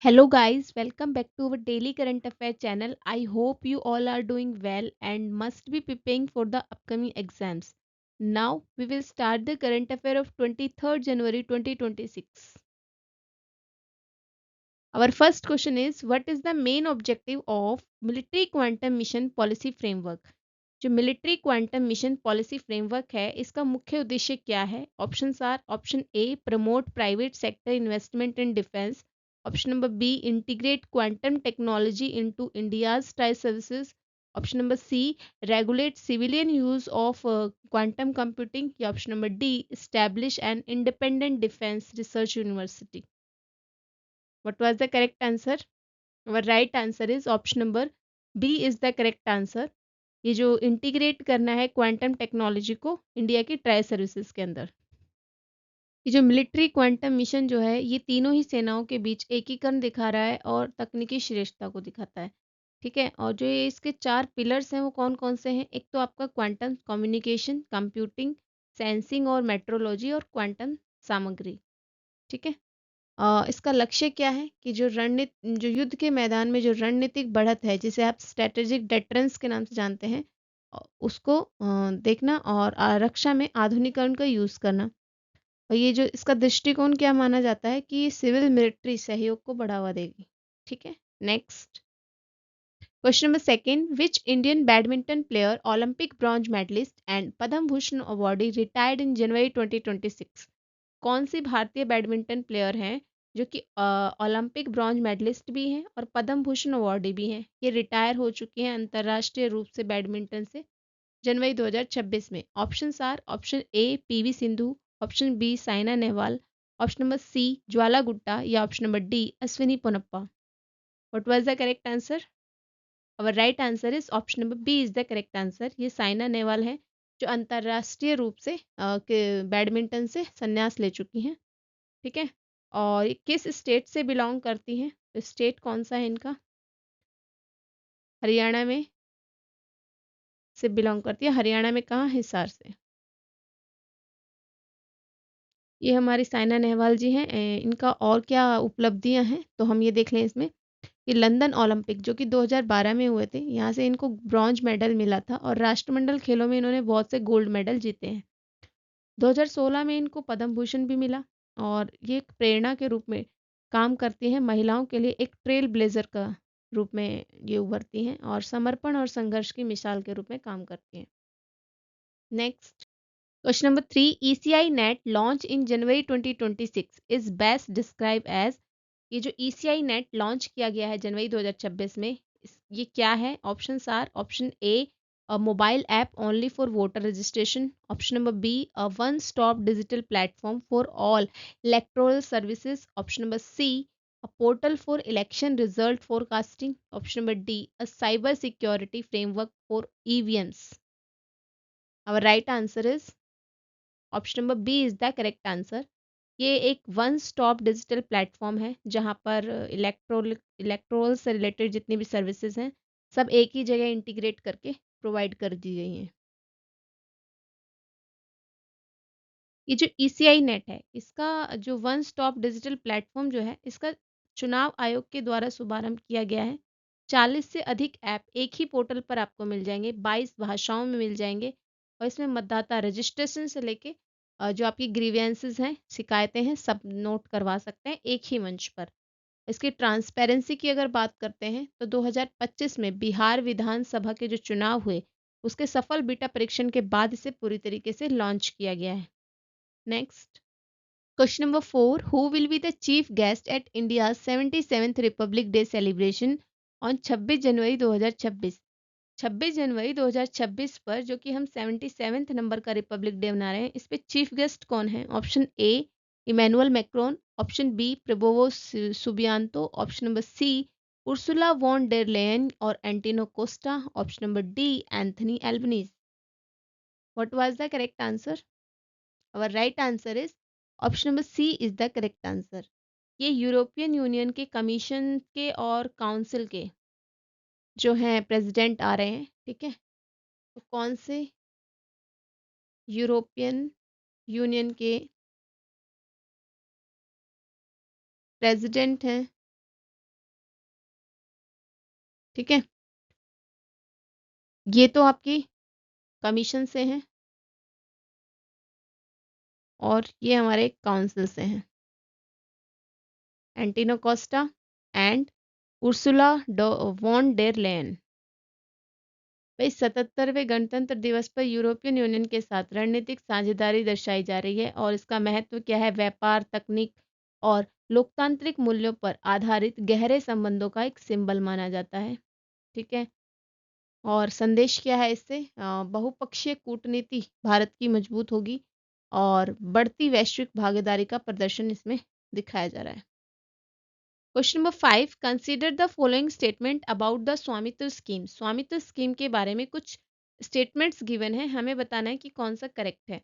Hello, guys, welcome back to our daily current affair channel. I hope you all are doing well and must be preparing for the upcoming exams. Now, we will start the current affair of 23rd January 2026. Our first question is: what is the main objective of Military Quantum Mission Policy Framework? जो military quantum mission policy framework है इसका मुख्य उद्देश्य क्या है? Options are: option A promote private sector investment in defence, option number B integrate quantum technology into India's spy services, option number C regulate civilian use of quantum computing, या option number D establish an independent defence research university. What was the correct answer? Our right answer is option number B is the correct answer. ये जो integrate करना है quantum technology को India की tri services के अंदर. ये जो मिलिट्री क्वांटम मिशन जो है ये तीनों ही सेनाओं के बीच एकीकरण दिखा रहा है और तकनीकी श्रेष्ठता को दिखाता है. ठीक है, और जो ये इसके 4 पिलर्स हैं वो कौन कौन से हैं? एक तो आपका क्वांटम कम्युनिकेशन, कंप्यूटिंग, सेंसिंग और मेट्रोलॉजी और क्वांटम सामग्री. ठीक है. इसका लक्ष्य क्या है कि जो युद्ध के मैदान में जो रणनीतिक बढ़त है जिसे आप स्ट्रेटेजिक डेटरेंस के नाम से जानते हैं, उसको देखना और रक्षा में आधुनिकरण का यूज़ करना. और ये जो इसका दृष्टिकोण क्या माना जाता है कि सिविल मिलिट्री सहयोग को बढ़ावा देगी. ठीक है. Next question number second: which Indian badminton player, Olympic bronze medallist and Padma Bhushan awardee retired in January 2026? कौन सी भारतीय बैडमिंटन प्लेयर हैं जो कि ओलंपिक ब्रॉन्ज मेडलिस्ट भी हैं और पद्म भूषण अवार्डी भी हैं? ये रिटायर हो चुकी हैं अंतर्राष्ट्रीय रूप से बैडमिंटन से जनवरी 2026 में. Options are: option A PV Sindhu, option B Saina Nehwal, option number C Jwala Gutta, या option number D Ashwini Ponnappa. What was the correct answer? Our right answer is option number B is the correct answer. ये साइना नेहवाल हैं जो अंतर्राष्ट्रीय रूप से बैडमिंटन से संन्यास ले चुकी हैं. ठीक है. और ये किस स्टेट से बिलोंग करती हैं? तो स्टेट कौन सा है इनका? हरियाणा में से बिलोंग करती है. हरियाणा में कहाँ? हिसार से. ये हमारी साइना नेहवाल जी हैं. इनका और क्या उपलब्धियां हैं तो हम ये देख लें इसमें. ये लंदन ओलंपिक जो कि 2012 में हुए थे, यहाँ से इनको ब्रॉन्ज मेडल मिला था और राष्ट्रमंडल खेलों में इन्होंने बहुत से गोल्ड मेडल जीते हैं. 2016 में इनको पद्म भूषण भी मिला. और ये एक प्रेरणा के रूप में काम करती हैं, महिलाओं के लिए एक ट्रेल ब्लेजर का रूप में ये उभरती हैं और समर्पण और संघर्ष की मिसाल के रूप में काम करती हैं. Next question number 3: ECI net launch in January 2026 is best describe as. ये जो ECI नेट लॉन्च किया गया है जनवरी 2026 में, ये क्या है? Options are: option A a mobile app only for voter registration, option number B a one stop digital platform for all electoral services, option number C a portal for election result forecasting, option number D a cyber security framework for EVMs. Our right answer is option number B is the correct answer. ये एक one stop digital platform है जहाँ पर electoral से related जितनी भी services हैं सब एक ही जगह इंटीग्रेट करके प्रोवाइड कर दी गई हैं. ये जो ECI नेट है इसका जो वन स्टॉप डिजिटल प्लेटफॉर्म जो है इसका चुनाव आयोग के द्वारा शुभारंभ किया गया है. 40 से अधिक ऐप एक ही पोर्टल पर आपको मिल जाएंगे, 22 भाषाओं में मिल जाएंगे. और इसमें मतदाता रजिस्ट्रेशन से लेके जो आपकी ग्रीवेंसेस हैं, शिकायतें हैं, सब नोट करवा सकते हैं एक ही मंच पर. इसकी ट्रांसपेरेंसी की अगर बात करते हैं तो 2025 में बिहार विधानसभा के जो चुनाव हुए उसके सफल बीटा परीक्षण के बाद इसे पूरी तरीके से लॉन्च किया गया है. Next question number 4: who will be the chief guest at India 77th Republic day celebration on 26 जनवरी 2026? 26 जनवरी 2026 पर जो कि हम 77th नंबर का रिपब्लिक डे मना रहे हैं, इस पे चीफ गेस्ट कौन है? Option A Emmanuel Macron, option B Prabowo Subianto, option number C Ursula von der Leyen और Antonio Costa, option number D Anthony Albanese. What was the correct answer? Our right answer is option number C is the correct answer. ये European Union के commission के और council के जो हैं president आ रहे हैं. ठीक है. तो कौन से यूरोपियन यूनियन के प्रेसिडेंट हैं ठीक है, ये तो आपकी कमीशन से हैं और ये हमारे काउंसिल से हैं, Antonio Costa and Ursula von der Leyen. भाई 77वें गणतंत्र दिवस पर यूरोपियन यूनियन के साथ रणनीतिक साझेदारी दर्शाई जा रही है और इसका महत्व क्या है? व्यापार, तकनीक और लोकतांत्रिक मूल्यों पर आधारित गहरे संबंधों का एक सिंबल माना जाता है। ठीक है, और संदेश क्या है इससे? बहुपक्षीय कूटनीति भारत की मजबूत होगी और बढ़ती वैश्विक भागीदारी का प्रदर्शन इसमें दिखाया जा रहा है। Question number 5, consider the following statement about the स्वामित्व स्कीम। स्वामित्व स्कीम के बारे में कुछ स्टेटमेंट्स गिवन है, हमें बताना है कि कौन सा करेक्ट है।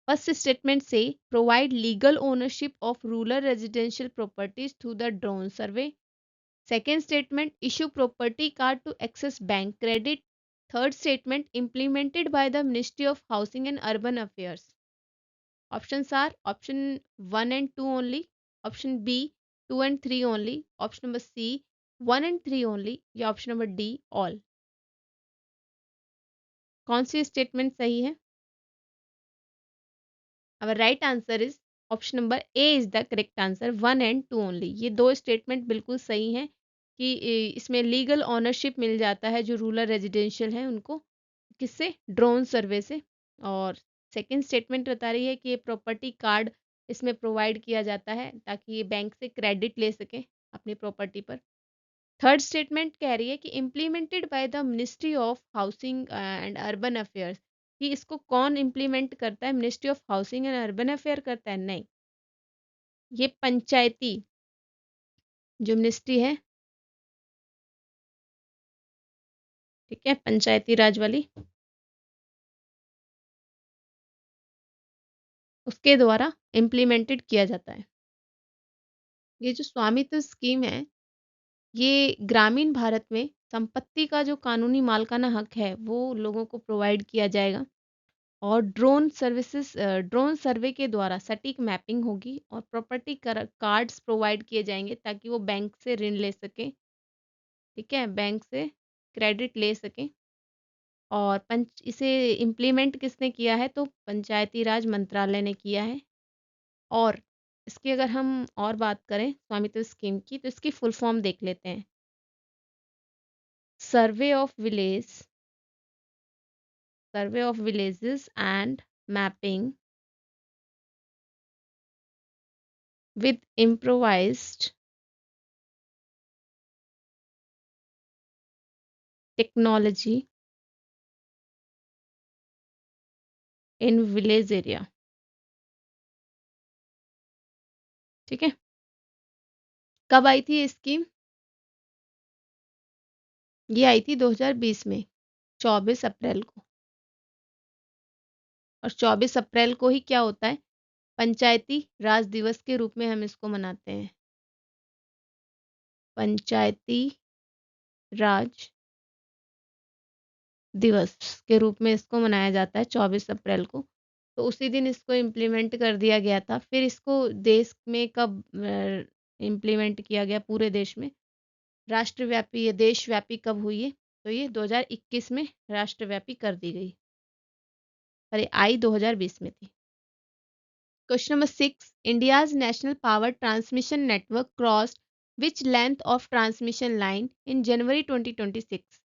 फर्स्ट स्टेटमेंट से provide legal ownership of rural residential properties through the drone survey. Second statement, issue property card to access bank credit. Third statement, implemented by the Ministry of Housing and Urban Affairs. Options are option 1 and 2 only, option B 2 and 3 only, option number C 1 and 3 only या option number D all. कौन सी statement सही है? Our right answer is option number A is the correct answer, 1 and 2 only. ये दो statement बिल्कुल सही हैं कि इसमें लीगल ऑनरशिप मिल जाता है जो रूरल रेजिडेंशियल है उनको, किससे? ड्रोन सर्वे से। और सेकंड स्टेटमेंट बता रही है कि ये प्रॉपर्टी कार्ड इसमें प्रोवाइड किया जाता है ताकि ये बैंक से क्रेडिट ले सके अपनी प्रॉपर्टी पर। थर्ड स्टेटमेंट कह रही है कि implemented by the ministry of housing and urban affairs, कि इसको कौन इम्प्लीमेंट करता है? Ministry of housing and urban affair करता है? नहीं, ये पंचायती जो मिनिस्ट्री है, ठीक है, पंचायती राज वाली, उसके द्वारा इम्प्लीमेंटेड किया जाता है। ये जो स्वामित्व स्कीम है, ये ग्रामीण भारत में संपत्ति का जो कानूनी मालकाना हक है वो लोगों को प्रोवाइड किया जाएगा और ड्रोन सर्वे के द्वारा सटीक मैपिंग होगी और प्रॉपर्टी कार्ड्स प्रोवाइड किए जाएंगे ताकि वो बैंक से ऋण ले सके, ठीक है, बैंक से क्रेडिट ले सके। और पंच इसे इम्प्लीमेंट किसने किया है? तो पंचायती राज मंत्रालय ने किया है। और इसकी अगर हम और बात करें स्वामित्व स्कीम की, तो इसकी फुल फॉर्म देख लेते हैं। Survey of village, survey of villages and mapping with improvised technology in village area। ठीक है, कब आई थी ये स्कीम? ये आई थी 2020 में, 24 अप्रैल को। और 24 अप्रैल को ही क्या होता है? पंचायती राज दिवस के रूप में हम इसको मनाते हैं। पंचायती राज दिवस के रूप में इसको मनाया जाता है 24 अप्रैल को। तो उसी दिन इसको इम्प्लीमेंट कर दिया गया था। फिर इसको देश में कब इम्प्लीमेंट किया गया पूरे देश में? राष्ट्रव्यापी, ये देशव्यापी कब हुई है? तो ये 2021 में राष्ट्रव्यापी कर दी गई। अरे आई 2020 में थी। Question number 6, India's national power transmission network crossed which length of transmission line in January 2026।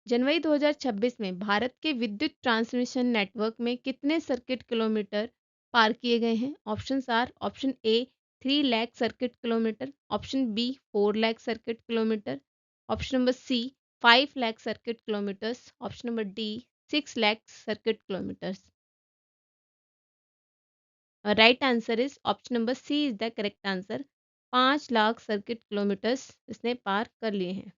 जनवरी 2026 में भारत के विद्युत ट्रांसमिशन नेटवर्क में कितने सर्किट किलोमीटर पार किए गए हैं? Option are, option A 3 lakh circuit kilometre, option B 4 lakh circuit kilometre, option number C 5 lakh circuit kilometres, option number D 6 lakh circuit kilometres. Right answer is option number C is the correct answer. 5 lakh circuit kilometres इसने पार कर लिए हैं।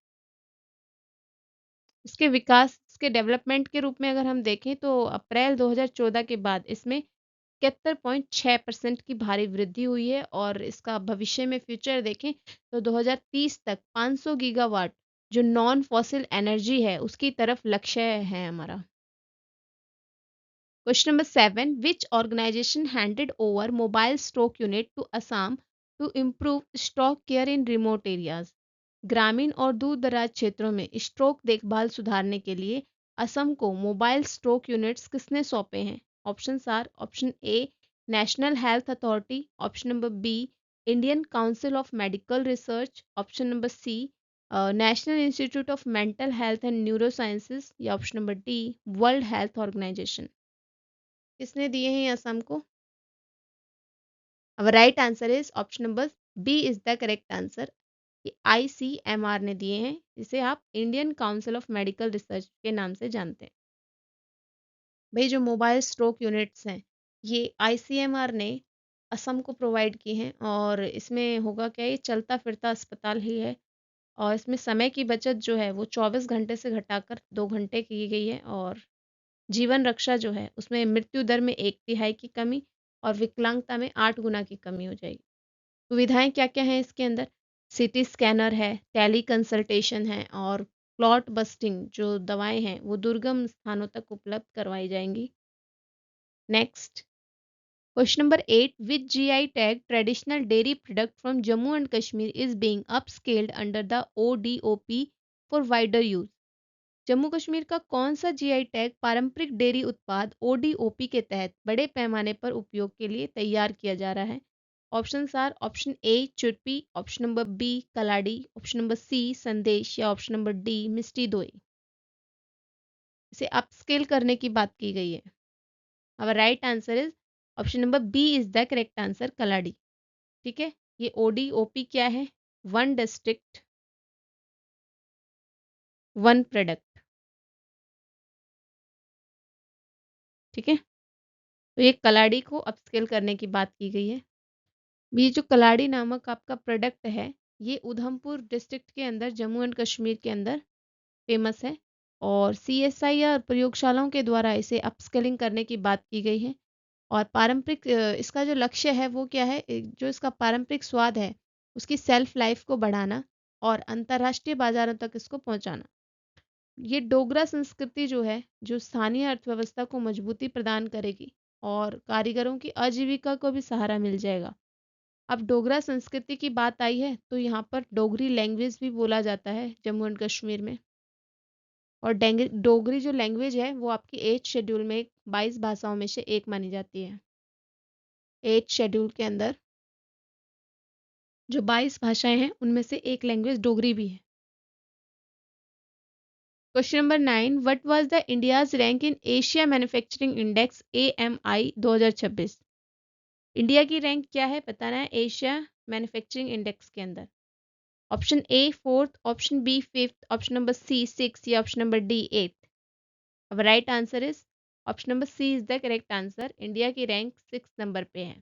इसके विकास, इसके development के रूप में अगर हम देखें तो अप्रैल 2014 के बाद इसमें 71.6% की भारी वृद्धि हुई है और इसका भविष्य में फ्यूचर देखें तो 2030 तक 500 गीगावाट जो नॉन फॉसिल एनर्जी है उसकी तरफ लक्ष्य है हमारा। Question number 7, which organisation handed over mobile stroke unit to Assam to improve stroke care in remote areas. ग्रामीण और दूर दराज क्षेत्रों में स्ट्रोक देखभाल सुधारने के लिए असम को मोबाइल स्ट्रोक यूनिट्स किसने सौंपे हैं? Options are option A National Health Authority, option number B Indian Council of Medical Research, option number C National Institute of Mental Health and Neuro Sciences, या option number D World Health Organization. किसने दिए हैं ये असम को? अब right answer is option number B is the correct answer. ये ICMR ने दिए हैं, जिसे आप Indian Council of Medical Research के नाम से जानते हैं। भाई जो मोबाइल स्ट्रोक यूनिट्स हैं, ये आईसीएमआर ने असम को प्रोवाइड की हैं, और इसमें होगा क्या, ये चलता फिरता अस्पताल ही है, और इसमें समय की बचत जो है वो 24 घंटे से घटाकर 2 घंटे की गई है, और जीवन रक्षा जो है उसमें मृत्यु दर में 1/3 की कमी और विकलांगता में 8 गुना की कमी हो जाएगी। सुविधाएं क्या क्या हैं इसके अंदर? सीटी स्कैनर है, टेली कंसल्टेशन है, और क्लॉट बस्टिंग जो दवाएं हैं वो दुर्गम स्थानों तक उपलब्ध करवाई जाएंगी। Next question number 8, which GI tag traditional dairy product from Jammu and Kashmir is being upscaled under the ODOP for wider use? Jammu Kashmir का कौन सा जीआई टैग पारंपरिक डेयरी उत्पाद ओडीओपी के तहत बड़े पैमाने पर उपयोग के लिए तैयार किया जा रहा है? Option are option A churpi, option number B kaladi, option number C sandesh, या ऑप्शन नंबर डी मिष्टी दोई। इसे अपस्केल करने की बात की गई है। अब right answer is option number B is the correct answer, kaladi. ठीक है, ये ओडीओपी क्या है? One district one product. ठीक है, तो ये कलाड़ी को अपस्केल करने की बात की गई है। ये जो कलाड़ी नामक आपका प्रोडक्ट है, ये उधमपुर डिस्ट्रिक्ट के अंदर जम्मू एंड कश्मीर के अंदर फेमस है, और सीएसआई या प्रयोगशालाओं के द्वारा इसे अपस्केलिंग करने की बात की गई है। और पारंपरिक इसका जो लक्ष्य है वो क्या है, जो इसका पारंपरिक स्वाद है उसकी सेल्फ लाइफ को बढ़ाना और अंतर्राष्ट्रीय बाजारों तक इसको पहुंचाना। ये डोगरा संस्कृति जो है, जो स्थानीय अर्थव्यवस्था को मजबूती प्रदान करेगी, और कारीगरों की आजीविका को भी सहारा मिल जाएगा। अब डोगरा संस्कृति की बात आई है तो यहाँ पर डोगरी लैंग्वेज भी बोला जाता है जम्मू एंड कश्मीर में। और डोगरी जो लैंग्वेज है वो आपकी 8 शेड्यूल में 22 भाषाओं में से एक मानी जाती है। 8 शेड्यूल के अंदर जो 22 भाषाएं हैं उनमें से एक लैंग्वेज डोगरी भी है। Question number 9, what was the India's rank in Asia manufacturing index AMI 2026? India की रैंक क्या है बताना है एशिया मैन्युफैक्चरिंग इंडेक्स के अंदर। Option A 4th, option B 5th, option number C 6, या ऑप्शन नंबर डी 8th। अब right answer is option number C is the correct answer. India की रैंक 6 नंबर पे है।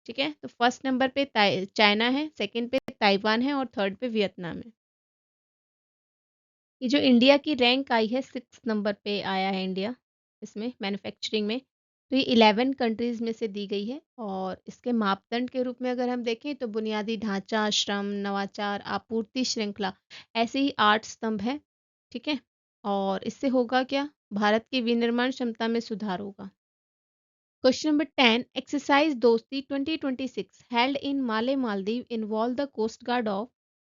ठीक है, तो फर्स्ट नंबर पे चाइना है, सेकंड पे ताइवान है, और थर्ड पे वियतनाम है। ये जो इंडिया की रैंक आई है 6 नंबर पे आया है इंडिया इसमें मैन्युफैक्चरिंग में। तो ये 11 कंट्रीज में से दी गई है, और इसके मापदंड के रूप में अगर हम देखें तो बुनियादी ढांचा, श्रम, नवाचार, आपूर्ति श्रृंखला, ऐसे ही 8 स्तंभ है। ठीक है, और इससे होगा क्या, भारत की विनिर्माण क्षमता में सुधार होगा। Question number 10, exercise Dosti 2026 held in Male Maldives involve the coast guard of.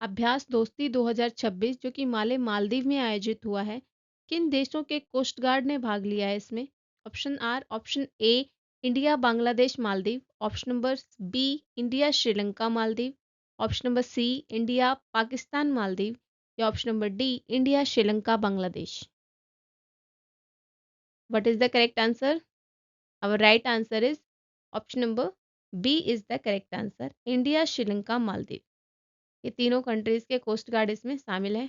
अभ्यास दोस्ती 2026 जो कि माले मालदीव में आयोजित हुआ है, किन देशों के कोस्ट गार्ड ने भाग लिया है इसमें? Option are option A India Bangladesh Maldives, option number B India Sri Lanka Maldives, option number C India Pakistan Maldives, या option number D India Sri Lanka Bangladesh. What is the correct answer? Our right answer is option number B is the correct answer. India, Sri Lanka, Maldives, ये तीनों countries के coast guard इसमें शामिल है।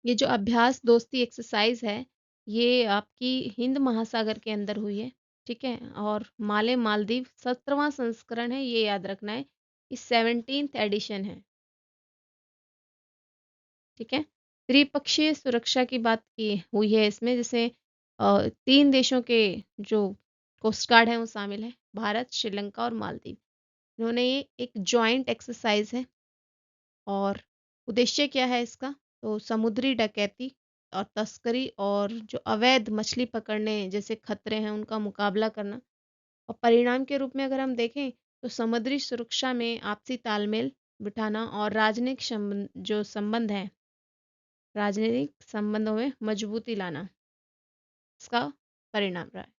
ये जो अभ्यास दोस्ती एक्सरसाइज है, ये आपकी हिंद महासागर के अंदर हुई है। ठीक है, और माले मालदीव 17वां संस्करण है, ये याद रखना है। इस 17th एडिशन है। ठीक है, त्रिपक्षीय सुरक्षा की बात की हुई है इसमें, जैसे 3 देशों के जो कोस्ट गार्ड हैं वो शामिल है, भारत, श्रीलंका और मालदीव। इन्होंने ये एक जॉइंट एक्सरसाइज है, और उद्देश्य क्या है इसका, तो समुद्री डकैती और तस्करी और जो अवैध मछली पकड़ने जैसे खतरे हैं उनका मुकाबला करना। और परिणाम के रूप में अगर हम देखें तो समुद्री सुरक्षा में आपसी तालमेल, बिठाना और जो संबंध है, राजनीतिक संबंधों में मजबूती लाना इसका परिणाम रहा है।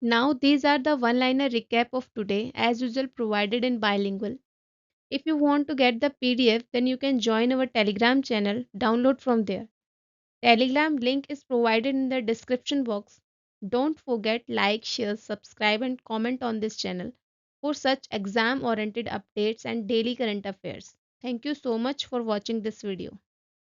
Now these are the one-liner recap of today, as usual provided in bilingual. If you want to get the PDF, then you can join our Telegram channel, download from there. Telegram link is provided in the description box. Don't forget like, share, subscribe and comment on this channel for such exam oriented updates and daily current affairs. Thank you so much for watching this video.